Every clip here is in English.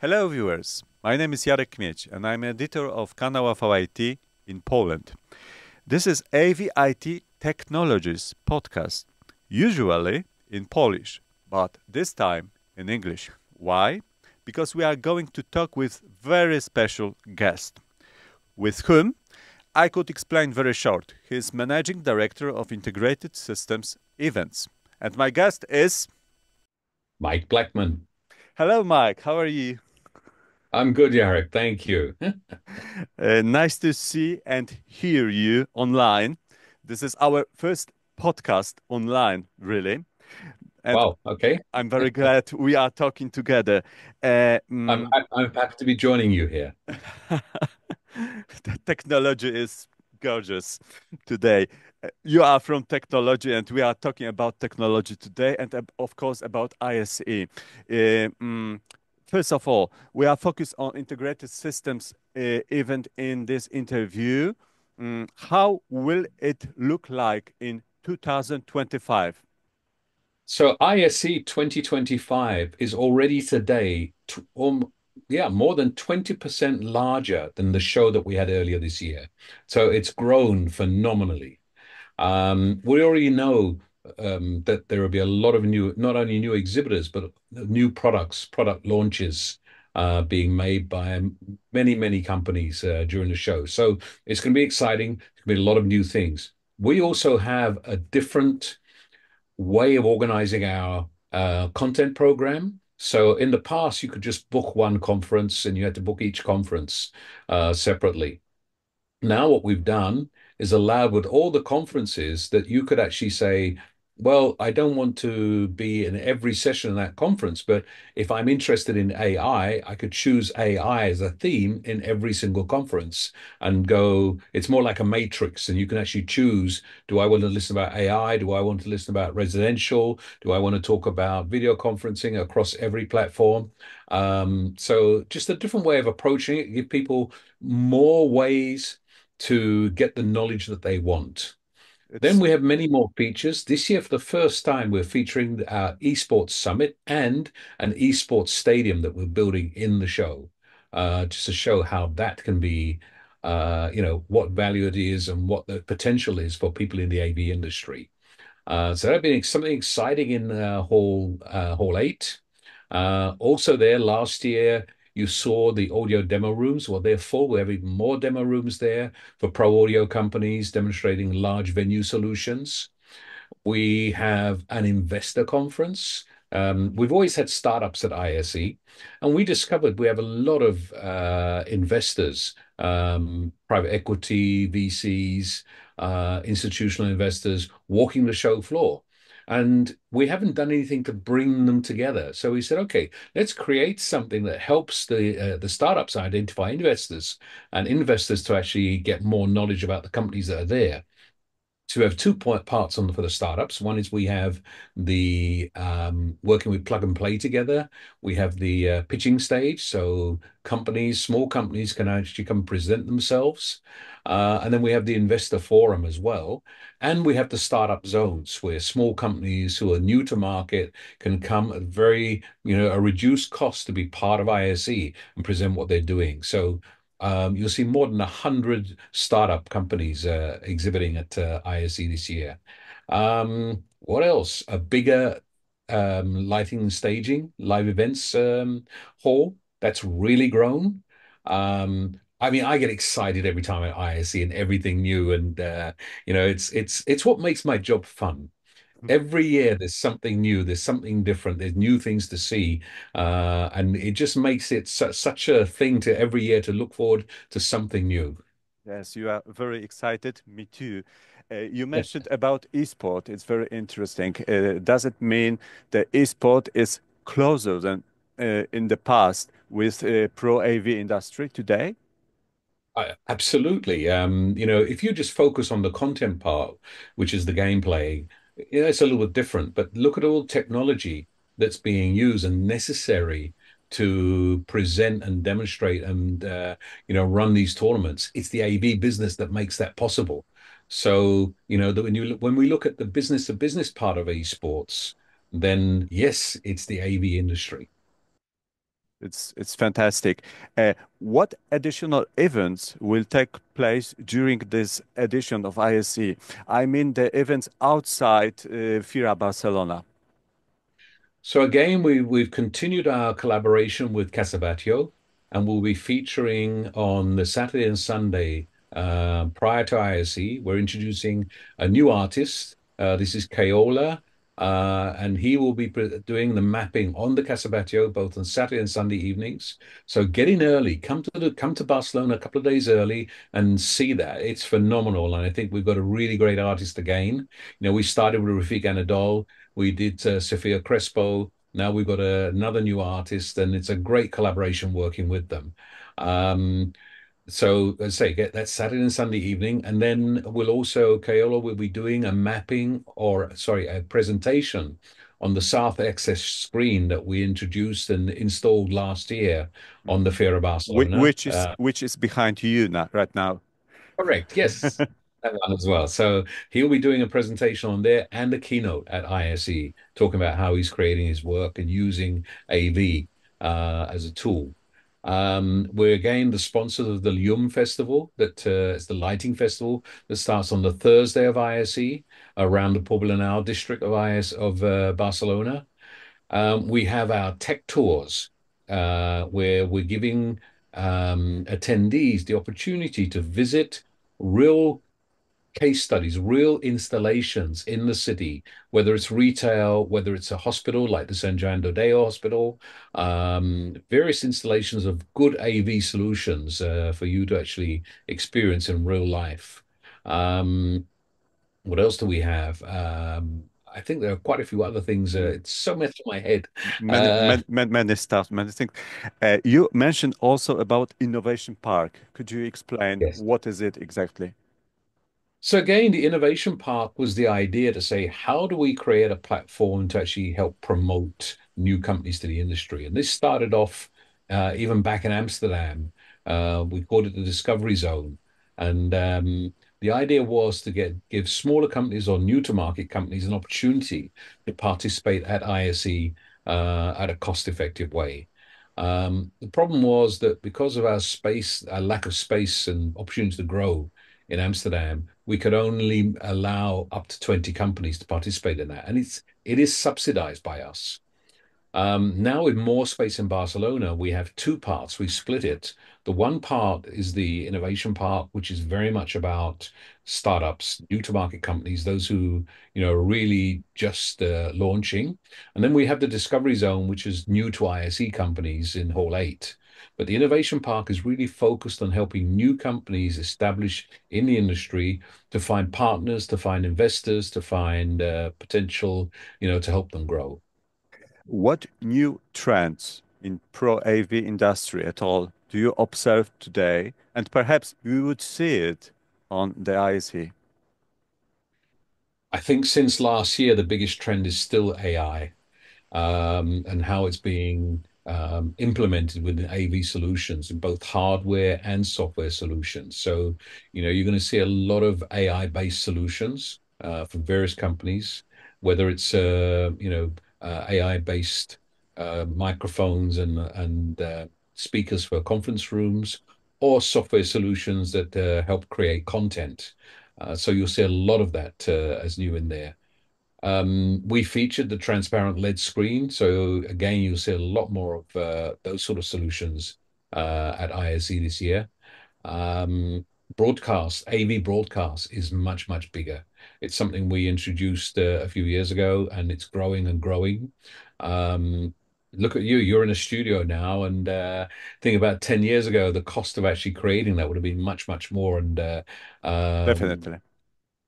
Hello, viewers. My name is Kmieć, and I'm editor of Kanał AVIT in Poland. This is AVIT Technologies podcast, usually in Polish, but this time in English. Why? Because we are going to talk with very special guest, with whom I could explain very short. He is Managing Director of Integrated Systems Events. And my guest is... Mike Blackman. Hello, Mike. How are you? I'm good, Jarek. Thank you. Nice to see and hear you online. This is our first podcast online, really. And Wow. Okay. I'm very glad we are talking together. Uh, I'm mm, I'm happy to be joining you here. the technology is gorgeous today. You are from technology, and we are talking about technology today, and of course about ISE. First of all, we are focused on integrated systems event in this interview. How will it look like in 2025? So ISE 2025 is already today, yeah, more than 20% larger than the show that we had earlier this year. So it's grown phenomenally. We already know that there will be a lot of new, not only new exhibitors, but new products, product launches being made by many companies during the show. So it's going to be exciting. There's going to be a lot of new things. We also have a different way of organizing our content program. So in the past, you could just book one conference and you had to book each conference separately. Now, what we've done is allowed with all the conferences that you could actually say, well, I don't want to be in every session of that conference, but if I'm interested in AI, I could choose AI as a theme in every single conference and go, it's more like a matrix, and you can actually choose, do I want to listen about AI? Do I want to listen about residential? Do I want to talk about video conferencing across every platform? So just a different way of approaching it, give people more ways to get the knowledge that they want. Then It's we have many more features. This year, for the first time, we're featuring our esports summit and an esports stadium that we're building in the show, just to show how that can be, what value it is and what the potential is for people in the AV industry. So that'd be something exciting in Hall 8. Also there last year, you saw the audio demo rooms. Well, they're full. We have even more demo rooms there for pro audio companies demonstrating large venue solutions. We have an investor conference. We've always had startups at ISE, and we discovered we have a lot of investors, private equity, VCs, institutional investors walking the show floor. And we haven't done anything to bring them together. So we said, okay, let's create something that helps the startups identify investors and investors to actually get more knowledge about the companies that are there. So we have two parts on for the startups. One is we have the working with plug and play together. We have the pitching stage, so companies, small companies can actually come present themselves. And then we have the investor forum as well. And we have the startup zones where small companies who are new to market can come at a reduced cost to be part of ISE and present what they're doing. So you'll see more than 100 startup companies exhibiting at ISE this year. What else? A bigger lighting and staging, live events hall that's really grown. I mean, I get excited every time I see and everything new, and it's what makes my job fun. Every year there's something new, there's something different, there's new things to see, and it just makes it such a thing to every year to look forward to something new. Yes, you are very excited. Me too. You Yeah. mentioned about esport. It's very interesting. Does it mean the esport is closer than in the past with pro AV industry today? Absolutely. If you just focus on the content part, which is the gameplay, it's a little bit different. But look at all technology that's being used and necessary to present and demonstrate and run these tournaments. It's the AV business that makes that possible. So, that when we look at the business to business part of esports, then yes, it's the AV industry. It's fantastic. What additional events will take place during this edition of ISE? I mean the events outside Fira Barcelona. So again, we've continued our collaboration with Casabatio, and we'll be featuring on the Saturday and Sunday prior to ISE. We're introducing a new artist. This is Kaola, and he will be doing the mapping on the Casabatio both on Saturday and Sunday evenings. So get in early, come to Barcelona a couple of days early and see that. It's phenomenal, and I think we've got a really great artist again. We started with Rafik Anadol. We did Sofia Crespo. Now we've got another new artist, and it's a great collaboration working with them. Um, so, as I say, get that Saturday and Sunday evening, and then Kaola will be doing a mapping, or sorry, a presentation on the South Access screen that we introduced and installed last year on the Fair of Barcelona. Which is behind you now, right now. Correct. Yes. That one as well. So he'll be doing a presentation on there and a keynote at ISE, talking about how he's creating his work and using AV as a tool. We're again the sponsors of the Lium Festival, that it's the lighting festival that starts on the Thursday of ISE around the Poblenou district of Barcelona. We have our tech tours where we're giving attendees the opportunity to visit real case studies, real installations in the city, whether it's retail, whether it's a hospital like the San Joan de Deo Hospital, various installations of good AV solutions for you to actually experience in real life. Um, what else do we have? I think there are quite a few other things. Mm. It's so much in my head. Many, Uh, many, many stuff, many things. You mentioned also about Innovation Park. Could you explain yes. what is it exactly? So again, the Innovation Park was the idea to say, how do we create a platform to actually help promote new companies to the industry? And this started off even back in Amsterdam. We called it the Discovery Zone. And the idea was to give smaller companies or new to market companies an opportunity to participate at ISE at a cost-effective way. The problem was that because of our lack of space and opportunity to grow in Amsterdam, we could only allow up to 20 companies to participate in that. And it is subsidized by us. Now, with more space in Barcelona, we have two parts. We split it. The one part is the innovation part, which is very much about startups, new to market companies, those who, are really just launching. And then we have the discovery zone, which is new to ISE companies in Hall 8. But the innovation park is really focused on helping new companies establish in the industry to find partners, to find investors, to find potential, to help them grow. What new trends in Pro AV industry at all do you observe today? And perhaps we would see it on the ISE. I think since last year, the biggest trend is still AI, and how it's being implemented within AV solutions in both hardware and software solutions. So, you're going to see a lot of AI-based solutions from various companies, whether it's AI-based microphones and speakers for conference rooms, or software solutions that help create content. So you'll see a lot of that as new in there. We featured the transparent LED screen. So again, you'll see a lot more of those sort of solutions at ISE this year. Um, AV broadcast is much, much bigger. It's something we introduced a few years ago, and it's growing and growing. Um, Look at you, you're in a studio now, and think about 10 years ago, the cost of actually creating that would have been much, much more. And Definitely.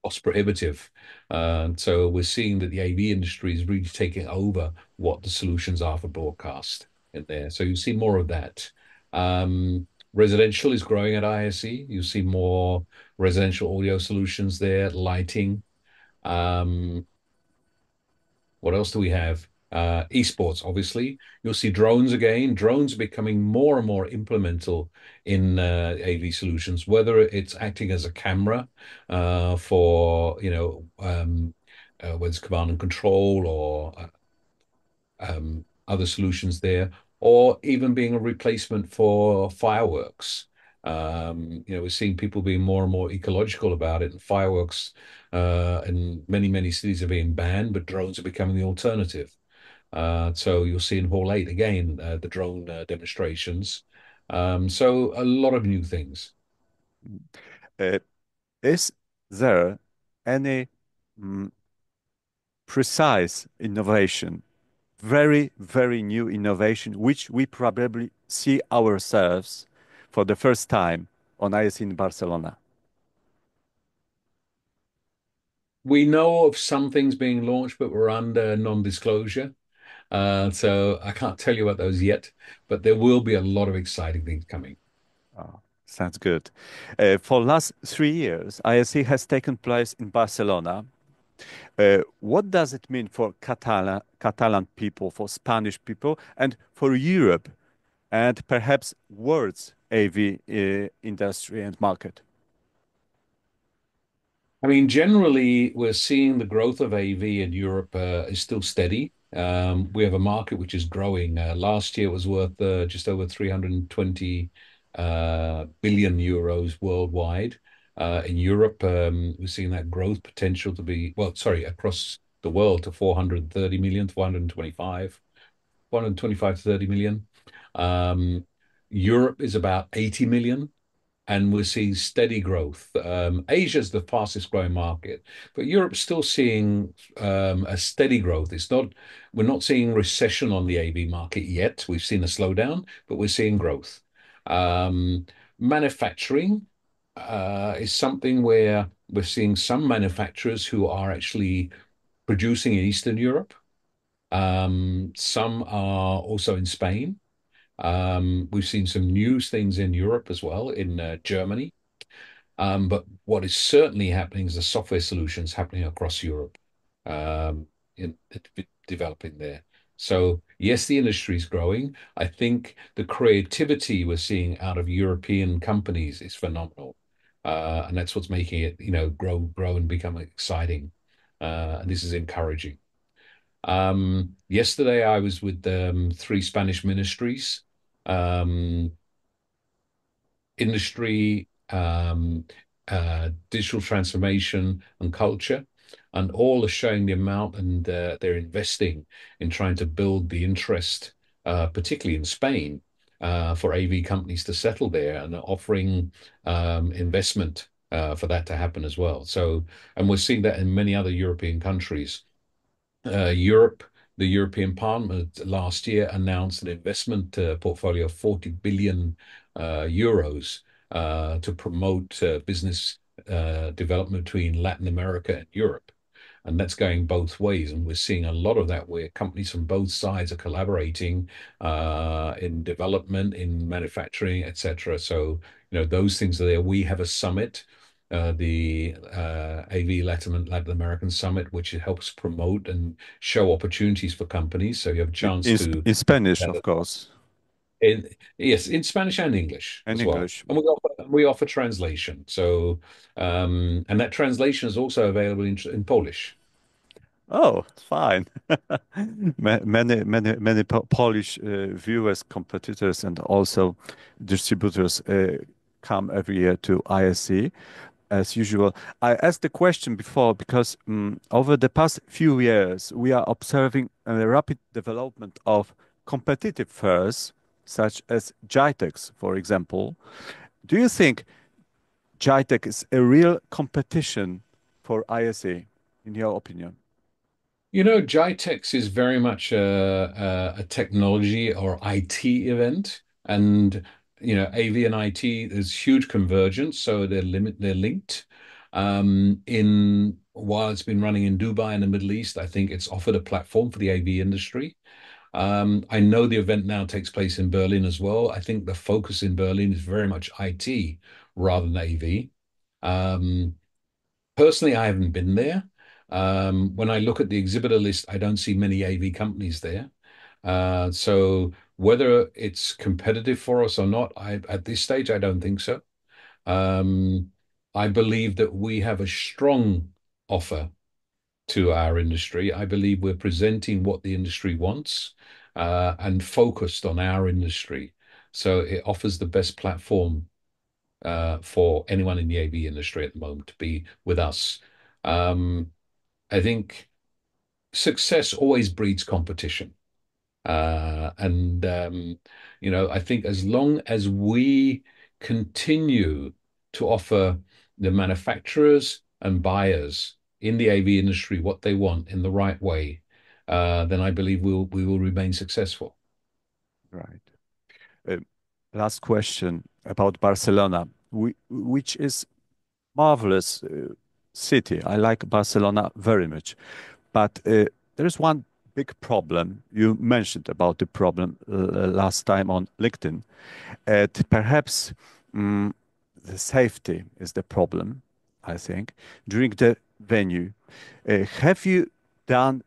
cost prohibitive. And so we're seeing that the AV industry is really taking over what the solutions are for broadcast in there. So you see more of that. Residential is growing at ISE. You see more residential audio solutions there, lighting. Um, what else do we have? Esports, obviously. You'll see drones again. Drones are becoming more and more implemental in AV solutions, whether it's acting as a camera for, whether it's command and control or other solutions there, or even being a replacement for fireworks. We're seeing people being more and more ecological about it, and fireworks in many cities are being banned, but drones are becoming the alternative. So you'll see in Hall 8 again the drone demonstrations. So a lot of new things. Uh, is there any mm, precise innovation, very new innovation, which we probably see ourselves for the first time on ISE in Barcelona? We know of some things being launched, but we're under non-disclosure. So I can't tell you about those yet, but there will be a lot of exciting things coming. Oh, sounds good. For last 3 years, ISE has taken place in Barcelona. What does it mean for Catalan people, for Spanish people, and for Europe, and perhaps world's AV industry and market? I mean, generally, we're seeing the growth of AV in Europe is still steady. We have a market which is growing. Last year it was worth just over 320 billion euros worldwide. In Europe, we're seeing that growth potential to be, well, sorry, across the world to 430 million, 425, 425 to 30 million. Um, Europe is about 80 million, and we're seeing steady growth. Asia is the fastest growing market, but Europe's still seeing a steady growth. We're not seeing recession on the AV market yet. We've seen a slowdown, but we're seeing growth. Um, Manufacturing is something where we're seeing some manufacturers who are actually producing in Eastern Europe. Some are also in Spain. We've seen some new things in Europe as well, in Germany. But what is certainly happening is the software solutions happening across Europe, um, in developing there. So yes, the industry is growing. I think the creativity we're seeing out of European companies is phenomenal, and that's what's making it, grow and become exciting. And this is encouraging. Yesterday, I was with three Spanish ministries. Um, Industry, digital transformation, and culture. And all are showing the amount, and they're investing in trying to build the interest, particularly in Spain, for AV companies to settle there, and offering investment for that to happen as well. So, and we're seeing that in many other European countries. Europe, the European Parliament last year announced an investment portfolio of 40 billion euros to promote business development between Latin America and Europe. And that's going both ways. And we're seeing a lot of that where companies from both sides are collaborating in development, in manufacturing, etc. So, those things are there. We have a summit, the AV Latin American Summit, which helps promote and show opportunities for companies. So you have a chance to, In Spanish, of course, in, yes, in Spanish and English and as well. English. And we offer translation. So, and that translation is also available in Polish. Oh, fine. Many Polish viewers, competitors, and also distributors come every year to ISE as usual. I asked the question before because over the past few years, we are observing a rapid development of competitive fairs, such as Gitex, for example. Do you think Gitex is a real competition for ISE, in your opinion? Gitex is very much a technology or IT event, and AV and IT, there's huge convergence, so they're linked. In While it's been running in Dubai and the Middle East, I think it's offered a platform for the AV industry. I know the event now takes place in Berlin as well. I think the focus in Berlin is very much IT rather than AV. Um, Personally, I haven't been there. When I look at the exhibitor list, I don't see many AV companies there. So whether it's competitive for us or not, at this stage, I don't think so. Um, I believe that we have a strong offer to our industry. I believe we're presenting what the industry wants. and focused on our industry. So it offers the best platform for anyone in the AV industry at the moment to be with us. Um, I think success always breeds competition. And I think as long as we continue to offer the manufacturers and buyers in the AV industry what they want in the right way, then I believe we will remain successful. Right. Uh, Last question about Barcelona, which is marvelous city. I like Barcelona very much, but there is one big problem. You mentioned about the problem last time on LinkedIn. Perhaps mm, the safety is the problem, I think, during the venue. Have you done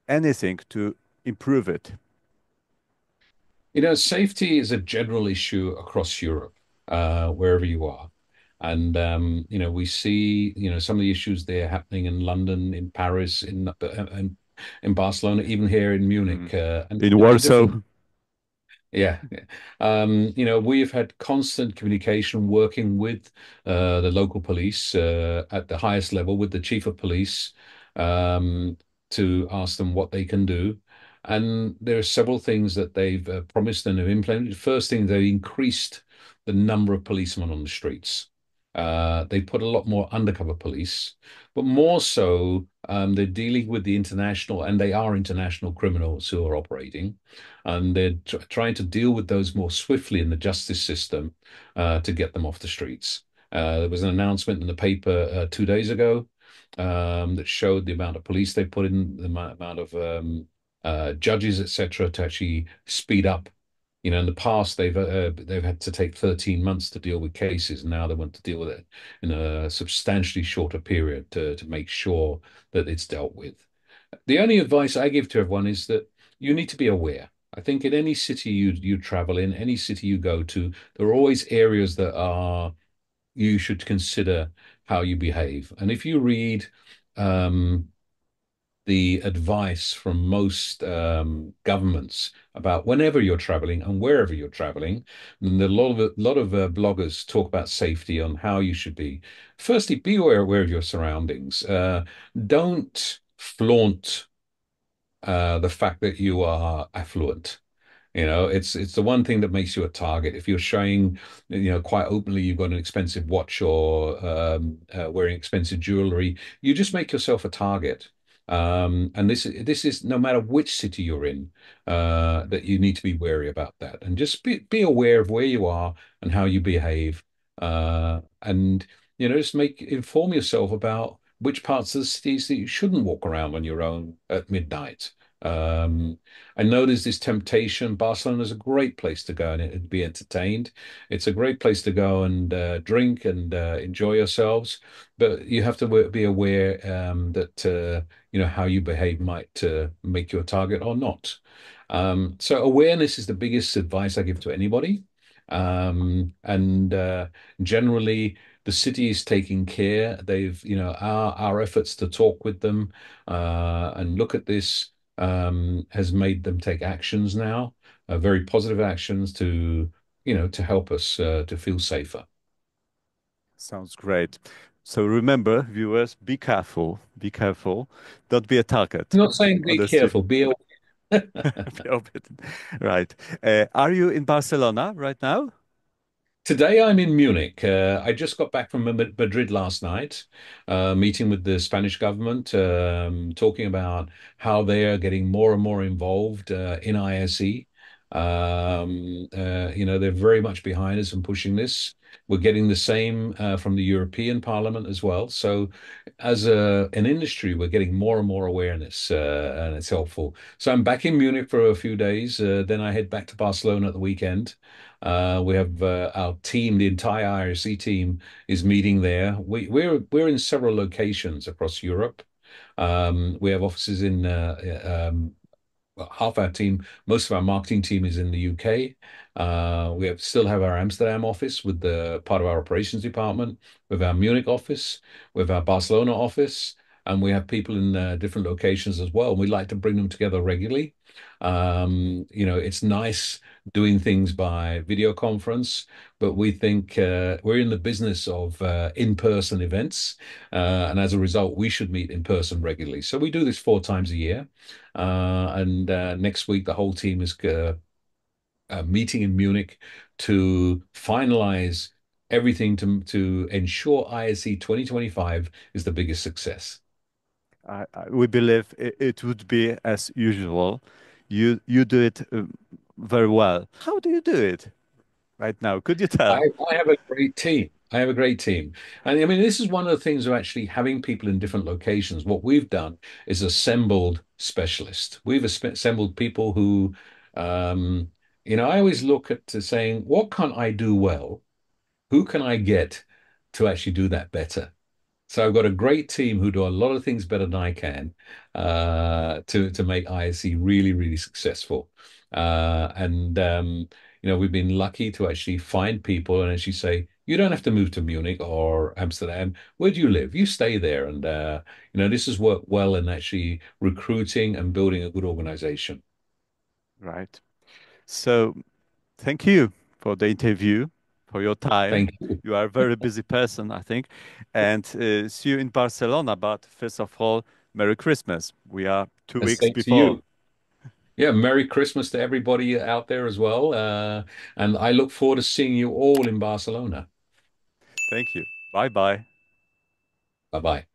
anything to improve it? Safety is a general issue across Europe, wherever you are. And we see, some of the issues there happening in London, in Paris, in Barcelona, even here in Mm. Munich, and In and different. Warsaw? Yeah. We've had constant communication working with the local police at the highest level, with the chief of police, um, to ask them what they can do. And there are several things that they've promised and have implemented. First thing, they increased the number of policemen on the streets. They put a lot more undercover police, but more so, they're dealing with the international, and they are international criminals who are operating, and they're trying to deal with those more swiftly in the justice system to get them off the streets. There was an announcement in the paper 2 days ago that showed the amount of police they put in, the amount of judges, etc., to actually speed up. In the past, they've had to take 13 months to deal with cases. Now they want to deal with it in a substantially shorter period to make sure that it's dealt with. The only advice I give to everyone is that you need to be aware. I think in any city you travel in, any city you go to, there are always areas that are you should consider how you behave. And if you read um, the advice from most governments about whenever you're traveling and wherever you're traveling, and a lot of bloggers talk about safety on how you should be. Firstly, be aware of your surroundings. Don't flaunt the fact that you are affluent. It's the one thing that makes you a target. If you're showing, quite openly you've got an expensive watch or wearing expensive jewelry, you just make yourself a target. And this is no matter which city you're in, that you need to be wary about that, and just be aware of where you are and how you behave, and just inform yourself about which parts of the cities that you shouldn't walk around on your own at midnight. Um, I know there's this temptation. Barcelona is a great place to go and be entertained. It's a great place to go and drink and enjoy yourselves. But you have to be aware that how you behave might make you a target or not. So awareness is the biggest advice I give to anybody. And generally, the city is taking care. They've, our efforts to talk with them and look at this has made them take actions now, very positive actions to help us to feel safer. Sounds great. So remember, viewers, be careful. Be careful. Don't be a target I'm not saying on be the street. careful, be aware. Be open. Right. Are you in Barcelona right now? Today I'm in Munich. I just got back from Madrid last night, meeting with the Spanish government, talking about how they are getting more and more involved in ISE. They're very much behind us and pushing this. We're getting the same from the European Parliament as well. So, as an industry, we're getting more and more awareness, and it's helpful. So, I'm back in Munich for a few days. Then I head back to Barcelona at the weekend. We have our team, the entire ISE team is meeting there. We're in several locations across Europe. We have offices in well, half our team, most of our marketing team is in the UK. Still have our Amsterdam office with the part of our operations department, with our Munich office, with our Barcelona office. and we have people in different locations as well. And we like to bring them together regularly. It's nice doing things by video conference, but we think we're in the business of in-person events, and as a result, we should meet in person regularly. So we do this 4 times a year, and next week the whole team is meeting in Munich to finalize everything to ensure ISE 2025 is the biggest success. We believe it would be as usual. You do it very well. How do you do it right now? Could you I, tell? I have a great team. I have a great team. And I mean, this is one of the things of actually having people in different locations. What we've done is assembled specialists. We've assembled people who, um, I always look at to saying, what can I do well? Who can I get to actually do that better? So I've got a great team who do a lot of things better than I can to make ISE really, really successful. And we've been lucky to actually find people and actually say, you don't have to move to Munich or Amsterdam. Where do you live? You stay there. And this has worked well in actually recruiting and building a good organization. Right. So thank you for the interview, for your time. Thank you. You are a very busy person, I think. And see you in Barcelona. But first of all, Merry Christmas. We are two And weeks same to before. you. Yeah, Merry Christmas to everybody out there as well. And I look forward to seeing you all in Barcelona. Thank you. Bye bye. Bye bye.